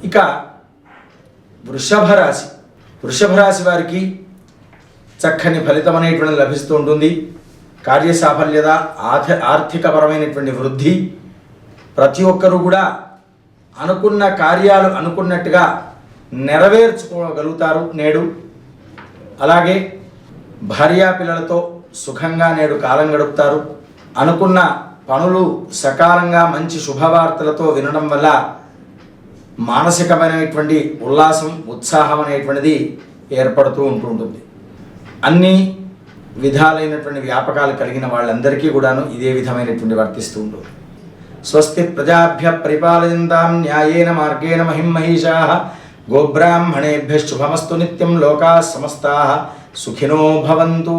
ఇక వృషభ రాశి వారికి చక్కని ఫలితం అనేటువంటిది లభిస్తూ ఉంటుంది. కార్యసాఫల్యత, ఆర్థికపరమైనటువంటి వృద్ధి, ప్రతి ఒక్కరూ కూడా అనుకున్న కార్యాలు అనుకున్నట్టుగా నెరవేర్చుకోగలుగుతారు నేడు. అలాగే భార్యాపిల్లలతో సుఖంగా నేడు కాలం గడుపుతారు. అనుకున్న పనులు సకాలంగా మంచి శుభవార్తలతో వినడం వల్ల మానసికమైనటువంటి ఉల్లాసం, ఉత్సాహం అనేటువంటిది ఏర్పడుతూ ఉంటుంది. అన్ని విధాలైనటువంటి వ్యాపకాలు కలిగిన వాళ్ళందరికీ కూడాను ఇదే విధమైనటువంటి వర్తిస్తూ ఉంటుంది. స్వస్తి ప్రజాభ్య పరిపాలయంతాం న్యాయేన మార్గేణ మహిం మహిషాః గోబ్రాహ్మణేభ్యః శుభమస్తు నిత్యం లోకాః సమస్తాః సుఖినో భవంతు.